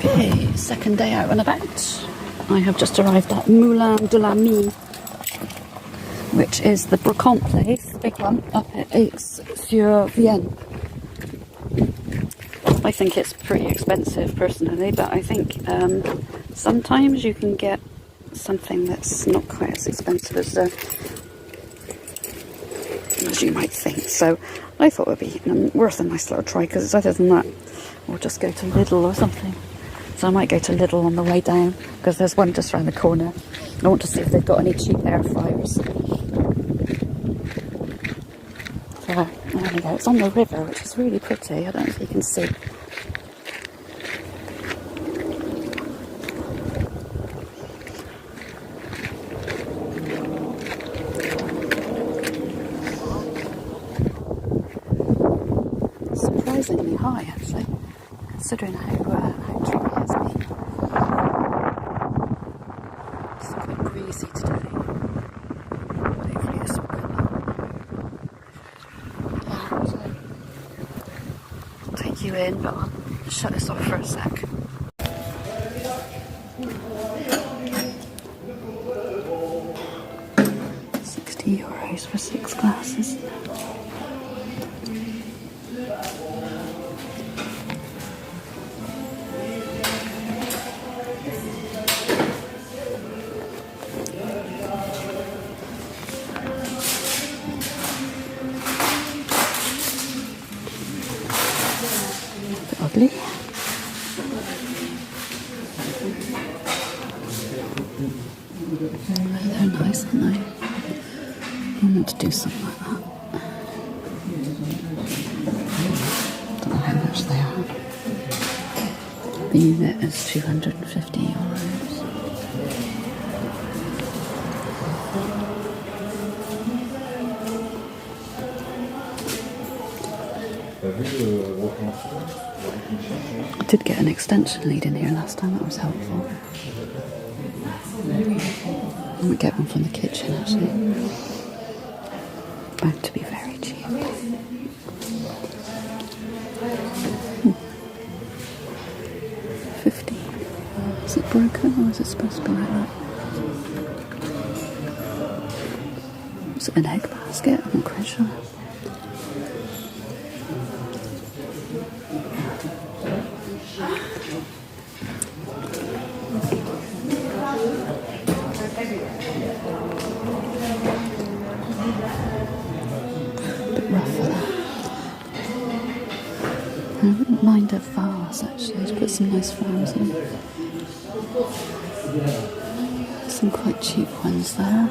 Okay, second day out and about. I have just arrived at Moulin de la Mie, which is the Brocante place, the big one, up at Aixe-sur-Vienne. I think it's pretty expensive personally, but I think sometimes you can get something that's not quite as expensive as you might think. So I thought it would be worth a nice little try, because it's either than that or just go to Lidl or something. So I might go to Lidl on the way down, because there's one just around the corner. I want to see if they've got any cheap air fryers. So there we go. It's on the river, which is really pretty. I don't know if you can see. Surprisingly high, actually, considering how dry it has been. It's quite breezy today. Hopefully this will come up. I'll take you in, but I'll shut this off for a sec. €60 for 6 glasses. Lovely. They're nice, aren't they? I want to do something like that. Don't know how much they are. The unit is €250. I did get an extension lead in here last time, that was helpful. I might get one from the kitchen actually. Bound to be very cheap. $50. Is it broken or is it supposed to be like that? Is it an egg basket? I'm not quite sure. I wouldn't mind a vase actually, to put some nice flowers in. Some quite cheap ones there.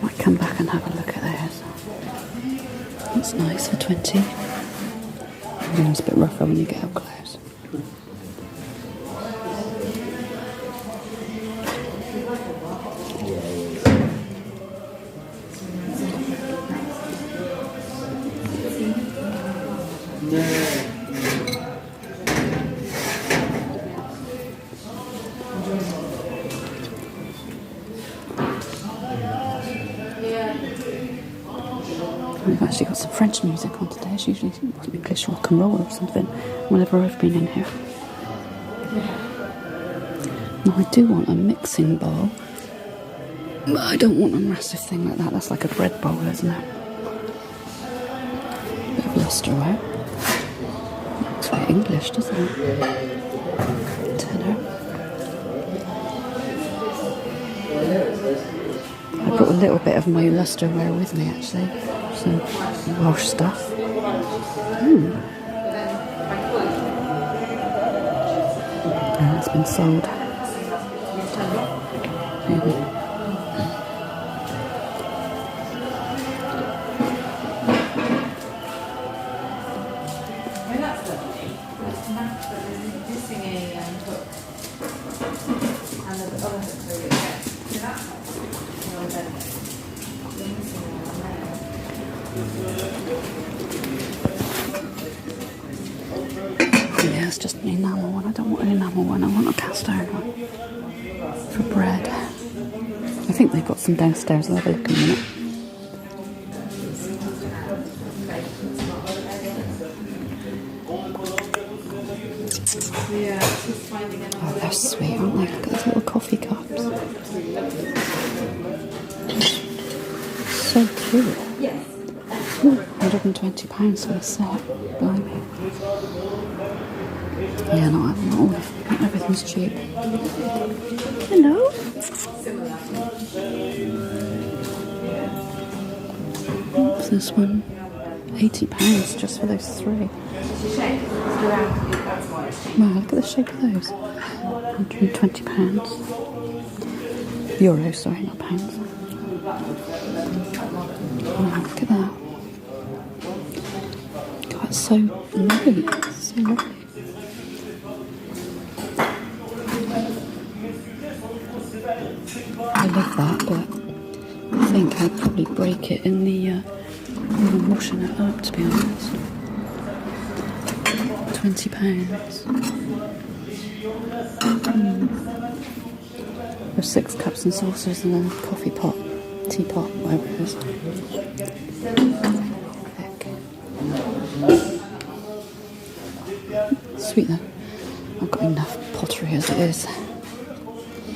Might come back and have a look at theirs. That's nice for 20. It's a bit rougher when you get up close. We've actually got some French music on today. It's usually English rock and roll or something whenever I've been in here. Now I do want a mixing bowl, but I don't want a massive thing like that. That's like a bread bowl, isn't it? Bit of lustreware. Looks very English, doesn't it? Tenner. I brought a little bit of my lustreware with me actually. Some Welsh stuff. And it's been sold. Yeah, it's just an enamel one. I don't want an enamel one. I want a cast iron one for bread. I think they've got some downstairs. I'll have a look in a minute. Oh, they're sweet, aren't they? Look at those little coffee cups. So cute. £120 for the set. Blimey. Yeah, not everything's cheap. Hello. What's this one? £80 just for those three. Wow, look at the shape of those. £120. Euros, sorry, not pounds. Oh, look at that. God, it's so lovely. It's so lovely. I love that, but I think I'd probably break it in the when I'm washing it up, to be honest. £20. There's 6 cups and saucers and a coffee pot, teapot, whatever it is. Sweet though. I've got enough pottery as it is.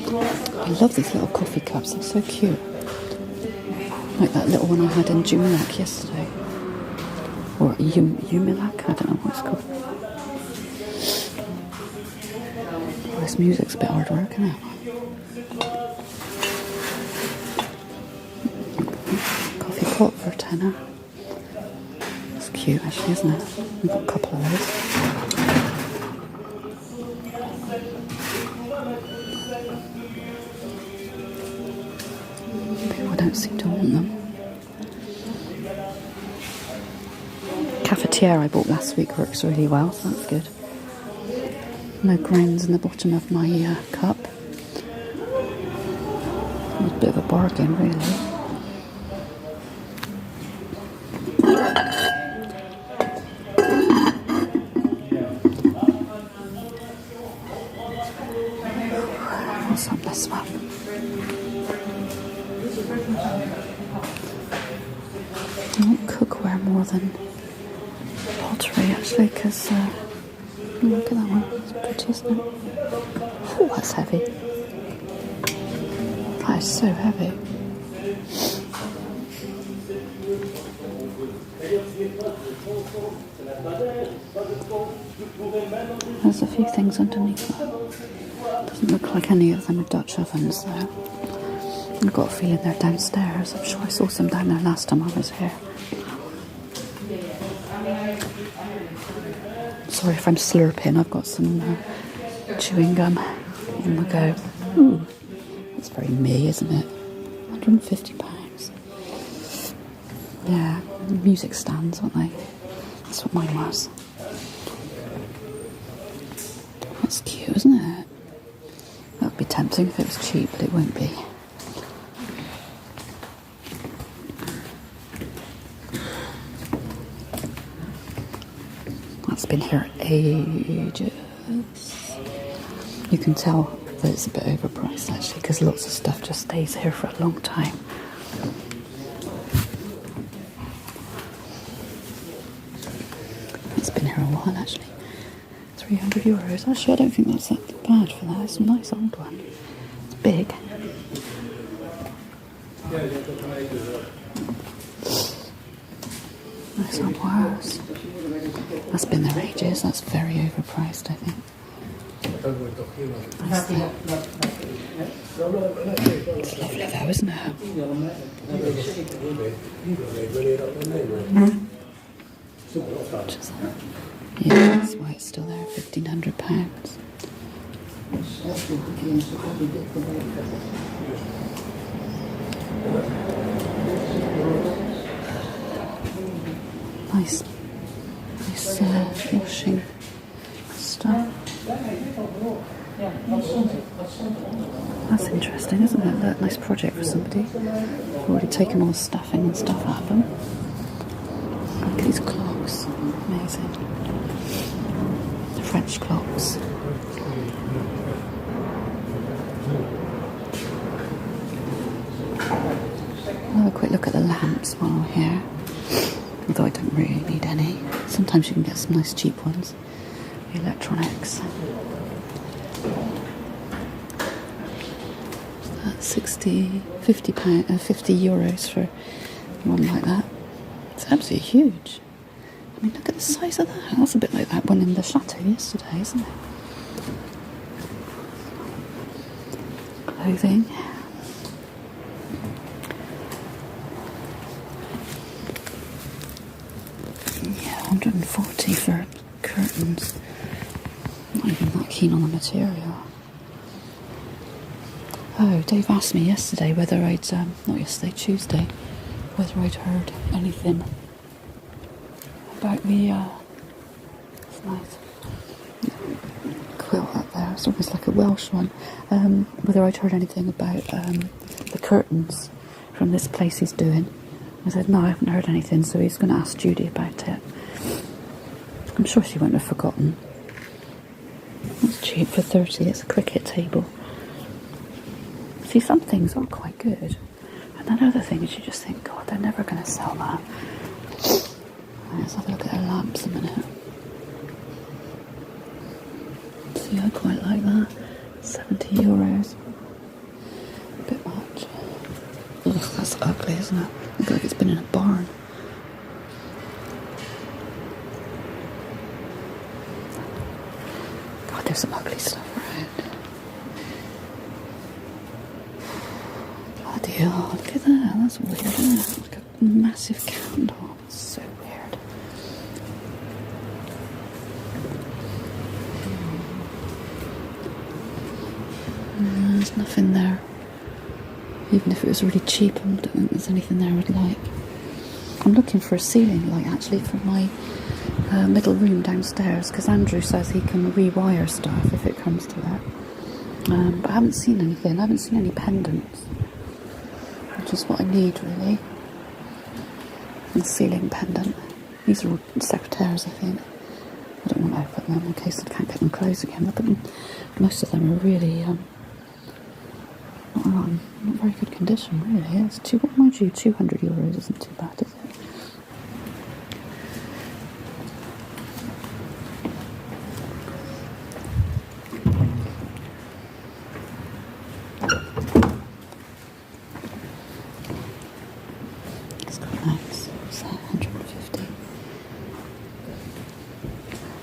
I love these little coffee cups, they're so cute. Like that little one I had in Jumilac yesterday. Or Umilac, I don't know what it's called. Oh, this music's a bit hard work, isn't it? Coffee pot for a tenner. It's cute actually, isn't it? We've got a couple of those. People don't seem to want them. Cafetiere I bought last week works really well, so that's good. No grains in the bottom of my cup. It was a bit of a bargain, really. What's on this one? I want cookware more than pottery actually, because look at that one, it's pretty, isn't it? Oh, that's heavy. That is so heavy. There's a few things underneath that. Doesn't look like any of them are Dutch ovens though. I've got a feeling they're downstairs. I'm sure I saw some down there last time I was here. Sorry if I'm slurping, I've got some chewing gum on the go. Ooh, that's very me, isn't it? £150. Yeah, music stands, aren't they? That's what mine was. That's cute, isn't it? That would be tempting if it was cheap, but it won't be. That's been here ages. You can tell that it's a bit overpriced actually, because lots of stuff just stays here for a long time. It's been here a while actually. €300. Actually, I don't think that's that bad for that. It's a nice old one. It's big. Nice old wires. That's been there ages. That's very overpriced, I think. Nice there. It's lovely though, isn't it? Yeah, that's why it's still there. £1,500. Nice washing stuff. That's interesting, isn't it? That nice project for somebody. I've already taken all the stuffing and stuff out of them. Look at these clocks. Amazing. French clocks. I'll have a quick look at the lamps while we're here. Although I don't really need any. Sometimes you can get some nice cheap ones. Electronics. That's 50 euros for one like that. It's absolutely huge. I mean, look at the size of that. That's a bit like that one in the chateau yesterday, isn't it? Clothing. Yeah, 140 for curtains. Not even that keen on the material. Oh, Dave asked me yesterday whether I'd, not yesterday, Tuesday, whether I'd heard anything about the, nice quilt up there. It's almost like a Welsh one. Whether I'd heard anything about the curtains from this place he's doing. I said, no, I haven't heard anything, so he's going to ask Judy about it. I'm sure she won't have forgotten. It's cheap for 30, it's a cricket table. See, some things are quite good. And then other things you just think, God, they're never going to sell that. Let's have a look at her lamps a minute. See, I quite like that. 70 euros. A bit much. Ugh, that's ugly, isn't it? Looks like it's been in a barn. God, there's some ugly stuff around. Bloody hell, look at that. That's weird, isn't it? Like a massive candle. It's so weird. There's nothing there. Even if it was really cheap, I don't think there's anything there I'd like. I'm looking for a ceiling light actually for my middle room downstairs, because Andrew says he can rewire stuff if it comes to that. But I haven't seen anything. I haven't seen any pendants, which is what I need really. A ceiling pendant. These are all secretaires, I think. I don't want to open them in case I can't get them closed again. Look at them. Most of them are really not very good condition, really. It's mind you, 200 euros isn't too bad, is it? It's quite nice. What's that? 150.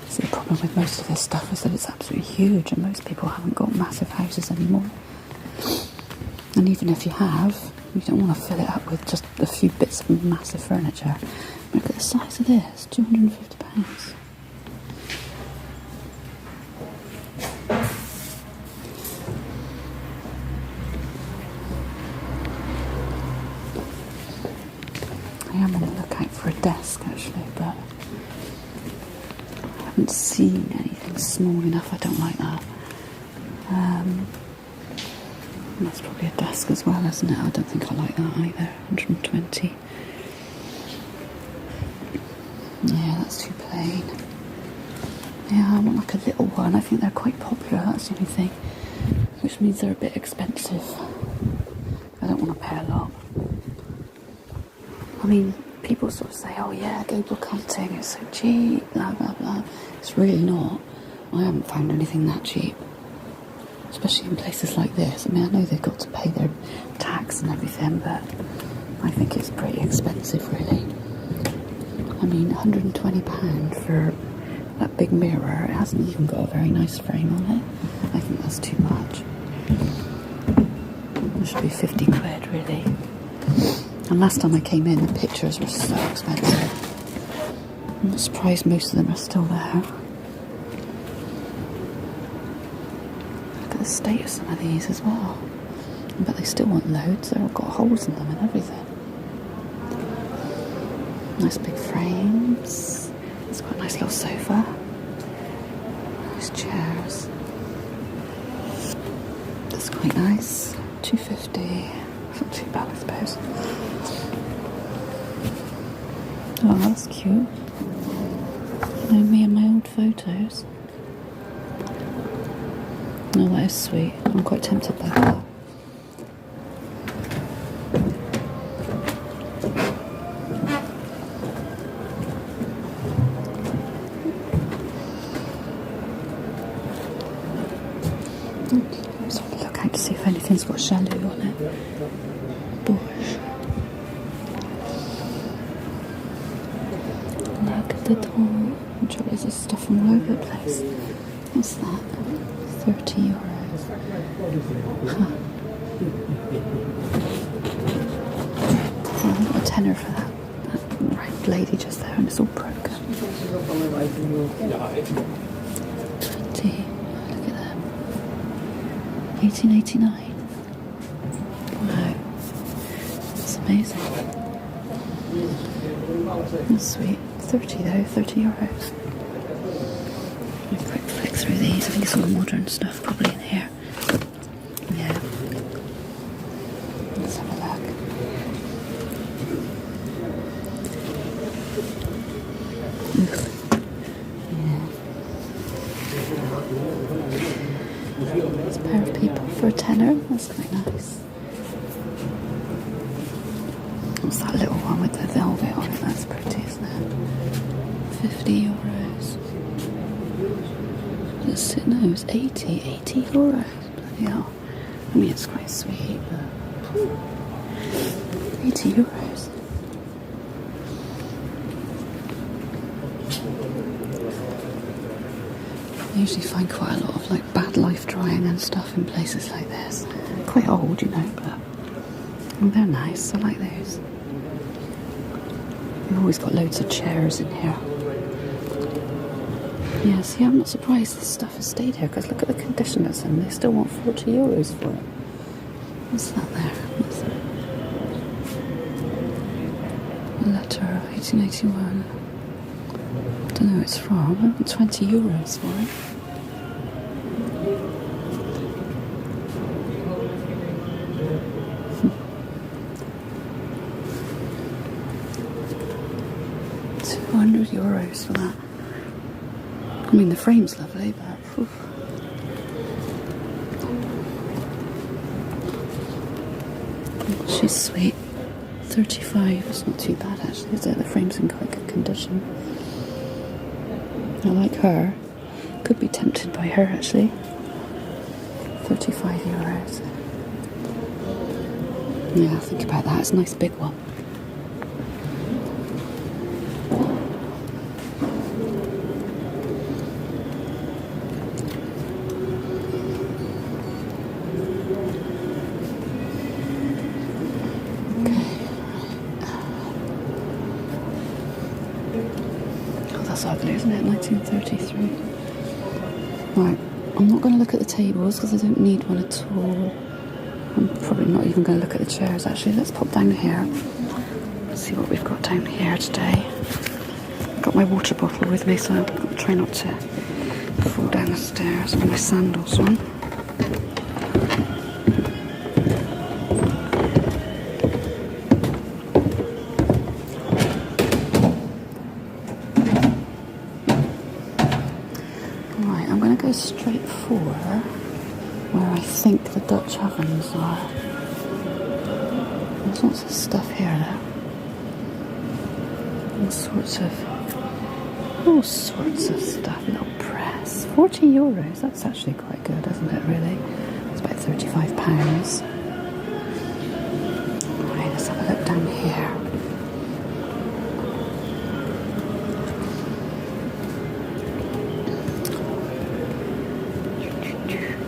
So the problem with most of this stuff is that it's absolutely huge, and most people haven't got massive houses anymore. And even if you have, you don't want to fill it up with just a few bits of massive furniture. Look at the size of this, £250. I am on the lookout for a desk actually, but I haven't seen anything small enough. I don't like that. That's probably a desk as well, isn't it? I don't think I like that either. 120. Yeah, that's too plain. Yeah, I want like a little one. I think they're quite popular, that's the only thing. Which means they're a bit expensive. I don't want to pay a lot. I mean, people sort of say, oh yeah, go Brocante, it's so cheap, blah blah blah. It's really not. I haven't found anything that cheap. Especially in places like this. I mean, I know they've got to pay their tax and everything, but I think it's pretty expensive, really. I mean, £120 for that big mirror. It hasn't even got a very nice frame on it. I think that's too much. It should be 50 quid, really. And last time I came in, the pictures were so expensive. I'm surprised most of them are still there. The state of some of these as well, but they still want loads. They've all got holes in them and everything. Nice big frames. It's got a nice little sofa. Nice chairs. That's quite nice. 250. It's not too bad, I suppose. Oh, that's cute. You know, me and my old photos. Oh, that is sweet. I'm quite tempted by that. Bush. Look at the door. I'm sure there's stuff from all over the place. What's that? 30 euros. Huh. Oh, I got a tenner for that right lady just there, and it's all broken. 20. Look at that. 1889. Wow. That's amazing. That's sweet. 30 though, 30 euros. I'll quick flick through these. I think it's all modern stuff probably in here. Yeah. Let's have a look. Oof. Yeah. It's a pair of people for a tenner. That's quite nice. What's that little one with the velvet on it? That's pretty, isn't it? 50 euros. No, it's 80 euros. Bloody hell. I mean, it's quite sweet, but 80 euros. I usually find quite a lot of like bad life drying and stuff in places like this. Quite old, you know, but they're nice. I like those. We've always got loads of chairs in here. Yeah, see, I'm not surprised this stuff has stayed here, because look at the condition it's in. They still want 40 euros for it. What's that there? What's that? A letter, 1881. I don't know who it's from. I want 20 euros for it. €200 for that. I mean, the frame's lovely, but whew. She's sweet. 35. It's not too bad actually, is it? The frame's in quite good condition. I like her. Could be tempted by her actually. 35 euros. Yeah, think about that. It's a nice big one. That's ugly, isn't it? 1933. Right, I'm not going to look at the tables because I don't need one at all. I'm probably not even going to look at the chairs actually. Let's pop down here. Let's see what we've got down here today. I've got my water bottle with me, so I'll try not to fall down the stairs with my sandals on. Straight for where I think the Dutch ovens are. There's lots of stuff here though. All sorts of stuff. Little press. 40 euros. That's actually quite good, isn't it, really? It's about £35. Right, let's have a look down here.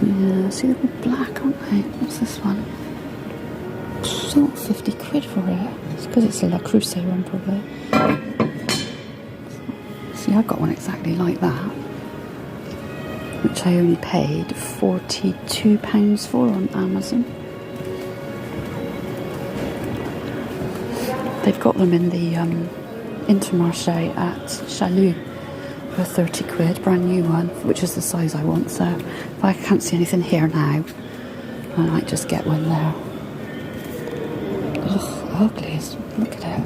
Yeah, see, they're all black, aren't they? What's this one? It's not 50 quid for it. It's because it's a La Cruce one, probably. See, I got one exactly like that, which I only paid £42 for on Amazon. They've got them in the Intermarché at Chalut for 30 quid, brand new one, which is the size I want. So if I can't see anything here now, I might just get one there. Ugh, ugly. Look at it.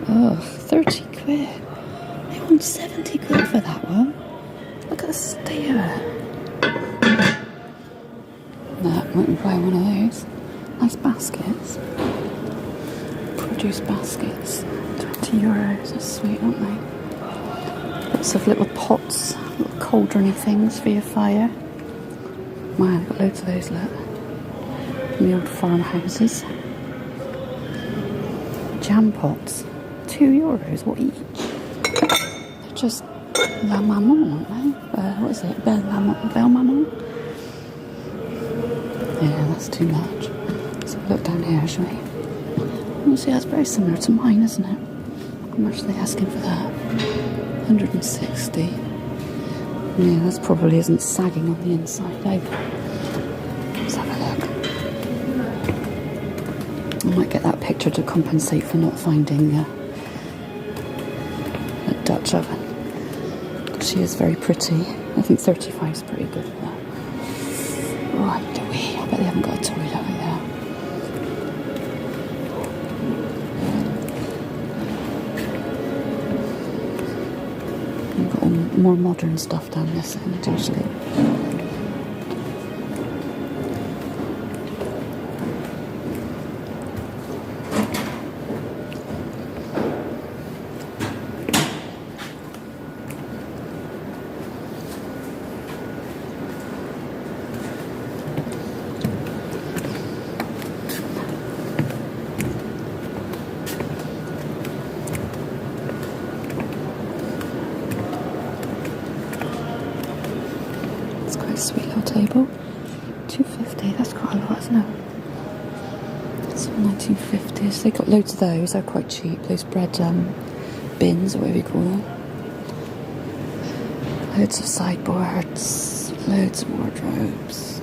Ugh, 30 quid. They want 70 quid for that one. Look at the state of it. No, I might buy one of those. Nice baskets. Produce baskets. 20 euros. That's sweet, aren't they? Lots of little pots, little cauldron-y things for your fire. Wow, I've got loads of those, look. The old farmhouses. Jam pots. €2, what each? They're just La Maman, aren't they? What is it? Belle Maman? Yeah, that's too much. So look down here, shall we? You see, that's very similar to mine, isn't it? How much are they asking for that? 160. Yeah, this probably isn't sagging on the inside either. Let's have a look. I might get that picture to compensate for not finding a Dutch oven. She is very pretty. I think 35 is pretty good for that. Right, away. I bet they haven't got a toilet like that. We've got all more modern stuff down this end, usually. Sweet little table. $2.50, that's quite a lot, isn't it? It's 1950s. They got loads of those, they're quite cheap. Those bread bins, or whatever you call them. Loads of sideboards, loads of wardrobes.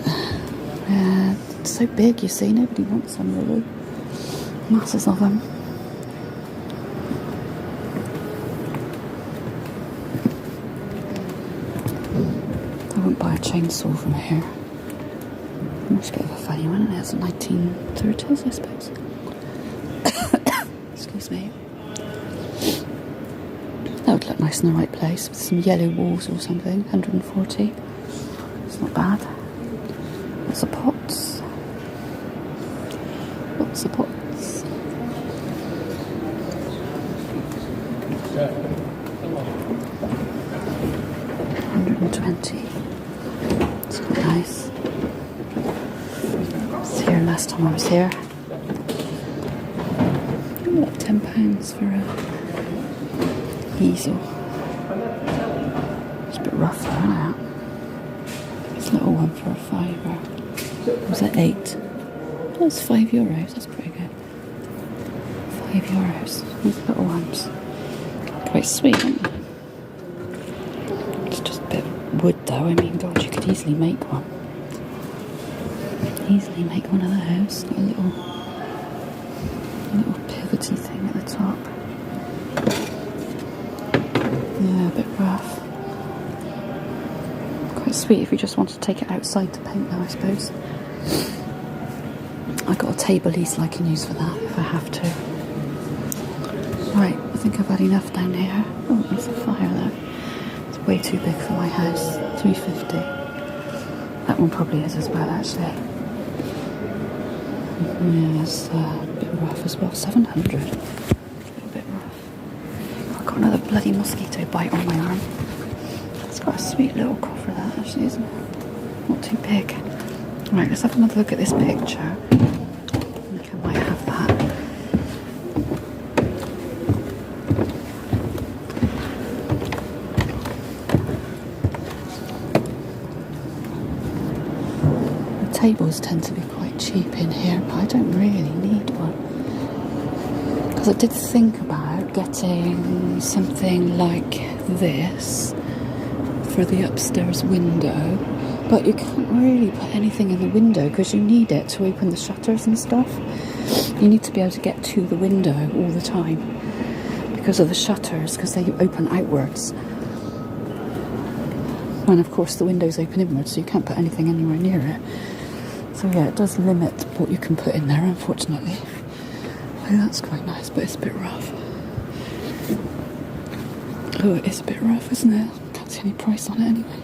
Yeah, it's so big, you see, nobody wants them really. Masses of them. I wouldn't buy a chainsaw from here. Much bit of a funny one, isn't it? It's the 1930s, I suppose. Excuse me. That would look nice in the right place with some yellow walls or something. 140. It's not bad. Lots of pots. Lots of pots. $120. It's quite nice. I was here last time I was here. Ooh, like £10 for a easel. It's a bit rough though, isn't it? This little one for a £5. Was that £8? That's €5. That's pretty good. €5. These little ones. Quite sweet, aren't they? It's just a bit of wood though. I mean, God, you could easily make one. Easily make one of those. Got a little pivoty thing at the top. Yeah, a bit rough. Quite sweet if you just want to take it outside to paint though, I suppose. I've got a table easel I can use for that if I have to. Right, I think I've had enough down here. Oh, there's a fire there. It's way too big for my house. $3.50. That one probably is as well, actually. Yeah, it's a bit rough as well. $700. A little bit rough. I've got another bloody mosquito bite on my arm. It's got a sweet little coffer, that actually, isn't it? Not too big. Right, let's have another look at this picture. I think I might have that. Tables tend to be quite cheap in here, but I don't really need one. Because I did think about getting something like this for the upstairs window, but you can't really put anything in the window because you need it to open the shutters and stuff. You need to be able to get to the window all the time because of the shutters, because they open outwards. And of course the windows open inwards, so you can't put anything anywhere near it. So yeah, it does limit what you can put in there, unfortunately. Oh, that's quite nice, but it's a bit rough. Oh, it is a bit rough, isn't it? Can't see any price on it anyway.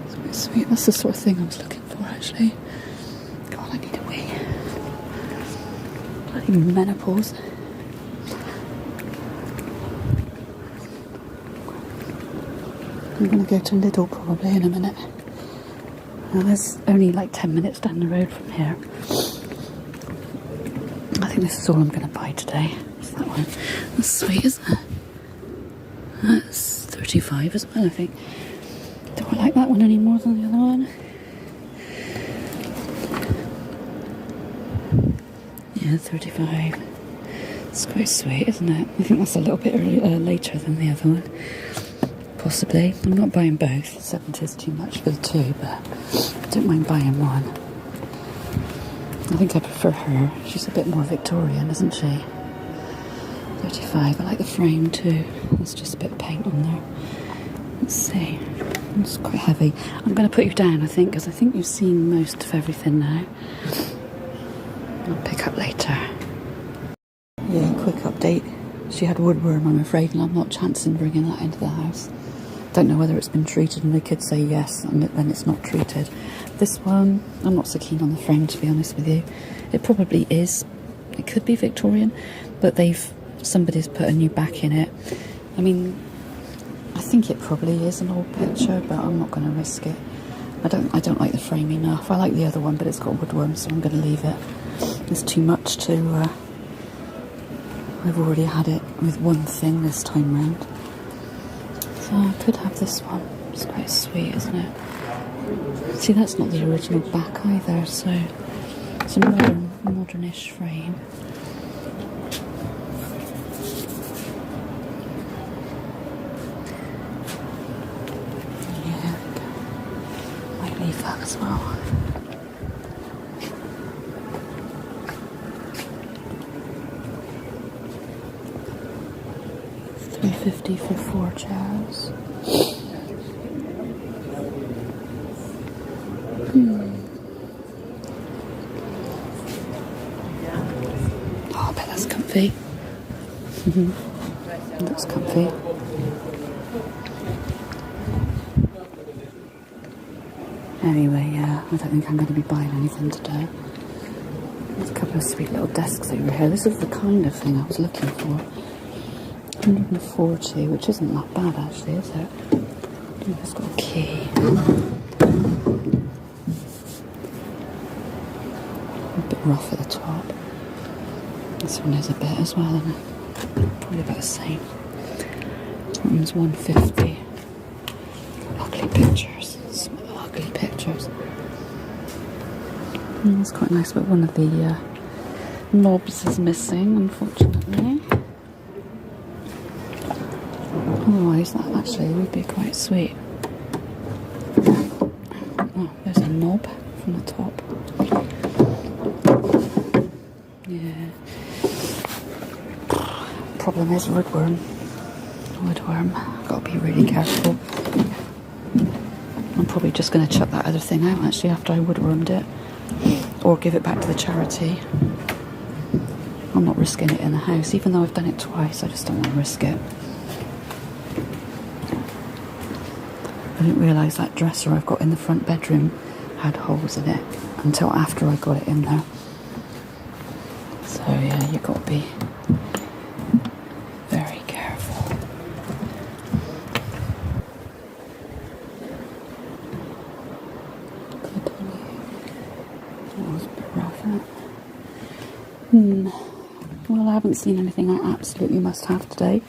It's quite sweet. That's the sort of thing I was looking for, actually. God, I need a wee. Bloody menopause. I'm going to go to Lidl probably in a minute. Now there's only like 10 minutes down the road from here. I think this is all I'm going to buy today. It's that one. That's sweet, isn't it? That's 35 as well, I think. Do I like that one any more than the other one? Yeah, 35. It's quite sweet, isn't it? I think that's a little bit later than the other one. Possibly. I'm not buying both. 70 is too much for the two, but I don't mind buying one. I think I prefer her. She's a bit more Victorian, isn't she? 35. I like the frame too. There's just a bit of paint on there. Let's see. It's quite heavy. I'm going to put you down, I think, because I think you've seen most of everything now. I'll pick up later. Yeah, quick update. She had woodworm, I'm afraid, and I'm not chancing bringing that into the house. Don't know whether it's been treated, and they could say yes, and then it's not treated. This one, I'm not so keen on the frame, to be honest with you. It probably is. It could be Victorian, but somebody's put a new back in it. I mean, I think it probably is an old picture, but I'm not going to risk it. I don't like the frame enough. I like the other one, but it's got woodworm, so I'm going to leave it. It's too much to... I've already had it with one thing this time round. So I could have this one. It's quite sweet, isn't it? See, that's not the original back either, so it's a modernish frame. Yeah, might leave that as well. $3.50 for 4 chairs. Oh, I bet that's comfy. Looks comfy. Anyway, yeah, I don't think I'm going to be buying anything today. There's a couple of sweet little desks over here. This is the kind of thing I was looking for. 140, which isn't that bad actually, is it? It's got a key. A bit rough at the top. This one is a bit as well, isn't it? Probably about the same. That one's 150. Ugly pictures. Some ugly pictures. It's quite nice, but one of the knobs is missing, unfortunately. Otherwise, that actually would be quite sweet. Oh, there's a knob from the top. Yeah. Problem is woodworm. Got to be really careful. I'm probably just going to chuck that other thing out actually after I woodwormed it, or give it back to the charity. I'm not risking it in the house, even though I've done it twice. I just don't want to risk it. I didn't realise that dresser I've got in the front bedroom had holes in it until after I got it in there. So yeah, you've got to be very careful. That was a bit rough, isn't it? Well, I haven't seen anything I absolutely must have today,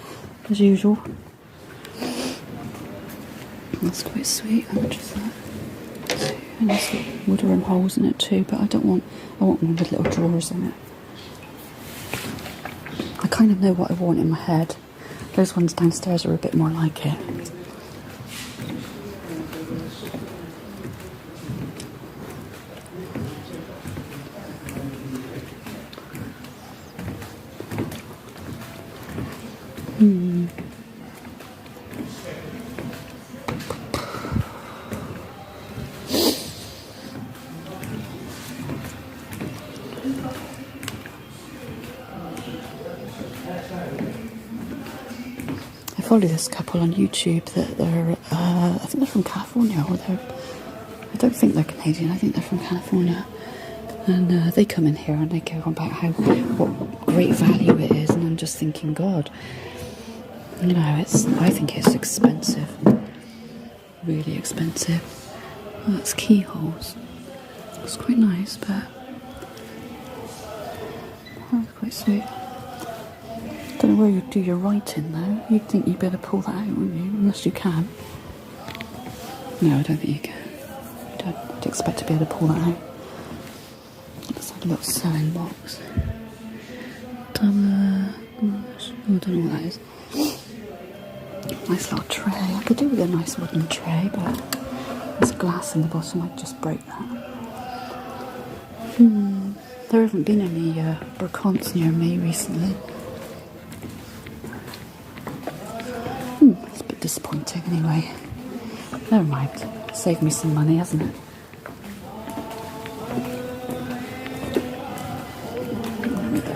as usual. That's quite sweet. How much is that? And it's got woodworm holes in it too, but I want one with little drawers in it. I kind of know what I want in my head. Those ones downstairs are a bit more like it. I follow this couple on YouTube that they're, I think they're from California, or I don't think they're Canadian, I think they're from California. And they come in here and they go on about what great value it is, and I'm just thinking, God, you know, I think it's expensive, really expensive. Oh, that's keyholes. It's quite nice, but that's quite sweet. Don't know where you'd do your writing though. You'd think you'd better pull that out, wouldn't you? Unless you can. No, I don't think you can. I don't expect to be able to pull that out. It's like a little sewing box. I don't know what that is. Nice little tray. I could do with a nice wooden tray, but there's glass in the bottom. I'd just break that. There haven't been any Brocantes near me recently. It's a bit disappointing anyway. Never mind. Saved me some money, hasn't it? There we go.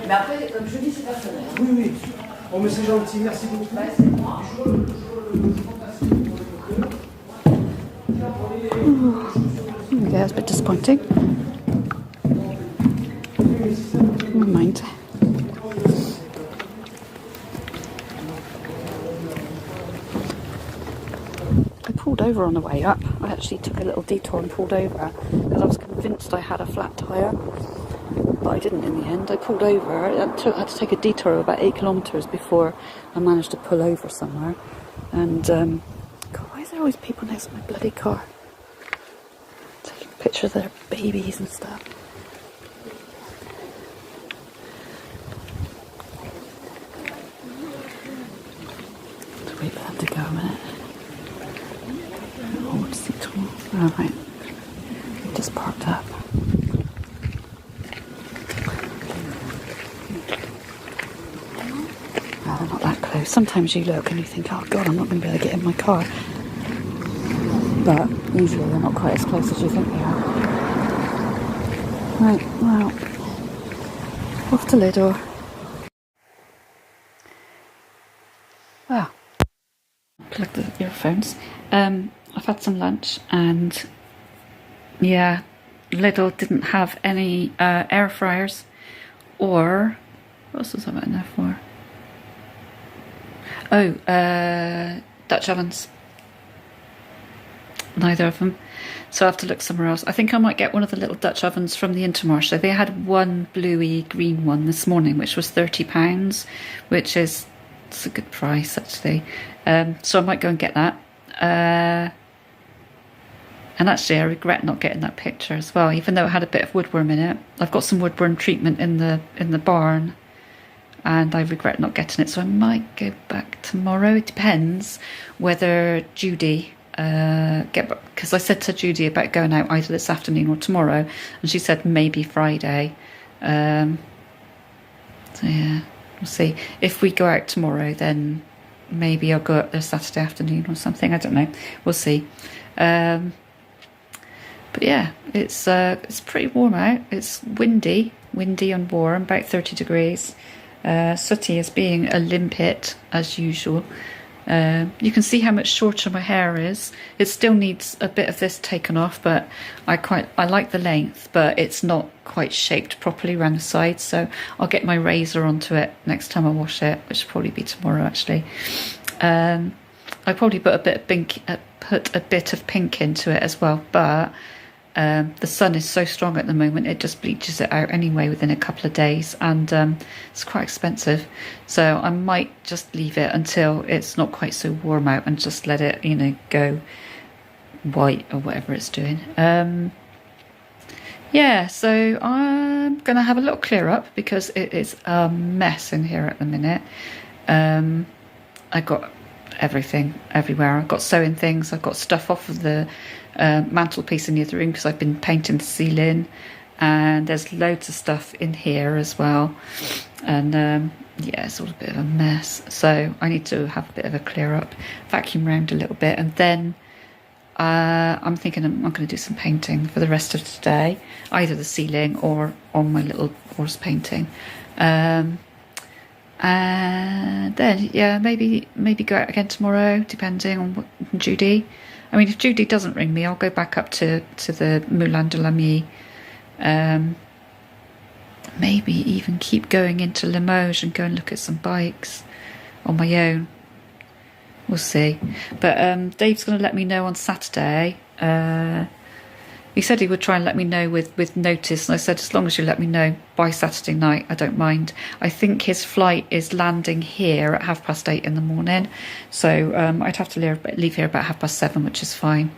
Mais après, comme je dis, c'est personnel. Oui, oui. Bon, mais c'est gentil, merci beaucoup. Bah, c'est moi. Yeah, it's a bit disappointing. Never mind. I pulled over on the way up. I actually took a little detour and pulled over because I was convinced I had a flat tyre. But I didn't in the end. I pulled over. I had to take a detour of about 8 kilometres before I managed to pull over somewhere. And, God, why is there always people next to my bloody car? Taking pictures of their babies and stuff. Just wait for them to go a minute. Oh, what's the tool? Oh, right. Just parked up. They're not that close. Sometimes you look and you think, oh God, I'm not going to be able to get in my car. But usually they're not quite as close as you think they are. Right, well, off to Lidl. Well, plug the earphones. I've had some lunch and yeah, Lidl didn't have any air fryers or what else was I in there for? Oh, Dutch ovens. Neither of them. So I have to look somewhere else. I think I might get one of the little Dutch ovens from the Intermarché. They had one bluey green one this morning, which was £30, which is it's a good price actually. So I might go and get that. And actually I regret not getting that picture as well, even though it had a bit of woodworm in it. I've got some woodworm treatment in the barn. And I regret not getting it, so I might go back tomorrow. It depends whether Judy because I said to Judy about going out either this afternoon or tomorrow, and she said maybe Friday. So yeah, we'll see. If we go out tomorrow, then maybe I'll go up there Saturday afternoon or something. I don't know. We'll see. But yeah, it's pretty warm out. It's windy and warm, about 30 degrees. Sooty is being a limpet as usual. You can see how much shorter my hair is. It still needs a bit of this taken off, but I like the length, but it's not quite shaped properly around the sides, so I'll get my razor onto it next time I wash it, which will probably be tomorrow actually. I probably put a bit of pink into it as well, but the sun is so strong at the moment, it just bleaches it out anyway within a couple of days, and it's quite expensive, so I might just leave it until it's not quite so warm out and just let it, you know, go white or whatever it's doing. Yeah, so I'm gonna have a little clear up because it is a mess in here at the minute. I got everything everywhere. I've got sewing things, I've got stuff off of the mantelpiece in the other room because I've been painting the ceiling, and there's loads of stuff in here as well, and yeah, it's all a bit of a mess, so I need to have a bit of a clear up, vacuum around a little bit, and then I'm thinking I'm going to do some painting for the rest of today, either the ceiling or on my little horse painting. And then yeah, maybe go out again tomorrow, depending on Judy. I mean, if Judy doesn't ring me, I'll go back up to the Moulin de l'Ami, maybe even keep going into Limoges and go and look at some bikes on my own. We'll see. But Dave's going to let me know on Saturday. He said he would try and let me know with notice, and I said, as long as you let me know by Saturday night, I don't mind. I think his flight is landing here at 8:30 in the morning, so I'd have to leave here about 7:30, which is fine.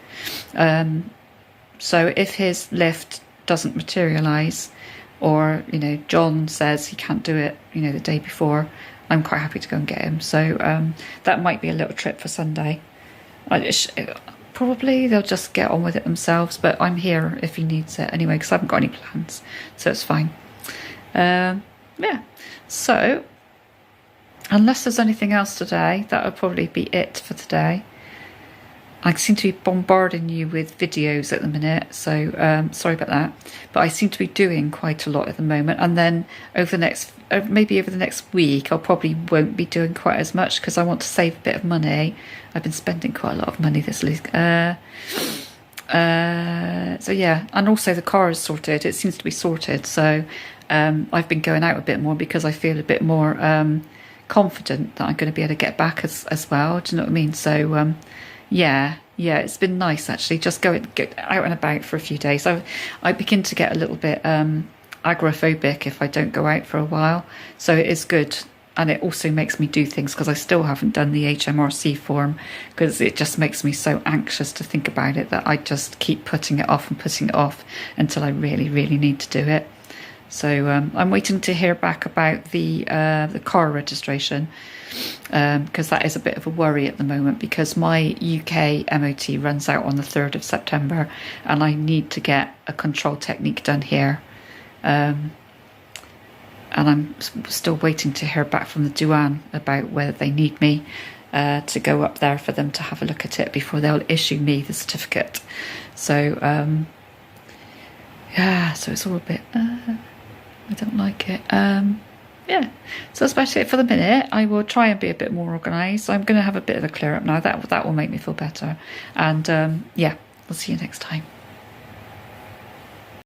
So if his lift doesn't materialise, or John says he can't do it, the day before, I'm quite happy to go and get him. So that might be a little trip for Sunday. Probably they'll just get on with it themselves, but I'm here if he needs it anyway, because I haven't got any plans, so it's fine. Yeah, so unless there's anything else today, that would probably be it for today. I seem to be bombarding you with videos at the minute, so sorry about that. But I seem to be doing quite a lot at the moment, and then maybe over the next week, I probably won't be doing quite as much because I want to save a bit of money. I've been spending quite a lot of money this week. So yeah, and also the car is sorted. It seems to be sorted, so I've been going out a bit more because I feel a bit more confident that I'm going to be able to get back as well. Do you know what I mean? So yeah, it's been nice actually. Just get out and about for a few days. I begin to get a little bit agoraphobic if I don't go out for a while. So it is good, and it also makes me do things because I still haven't done the HMRC form because it just makes me so anxious to think about it that I just keep putting it off until I really, really need to do it. So I'm waiting to hear back about the car registration. Because that is a bit of a worry at the moment, because my UK MOT runs out on the 3rd of September and I need to get a control technique done here, and I'm still waiting to hear back from the douane about whether they need me to go up there for them to have a look at it before they'll issue me the certificate. So yeah, so it's all a bit I don't like it. Yeah, so that's about it for the minute. I will try and be a bit more organised. I'm going to have a bit of a clear up now. That will make me feel better. And yeah, we'll see you next time.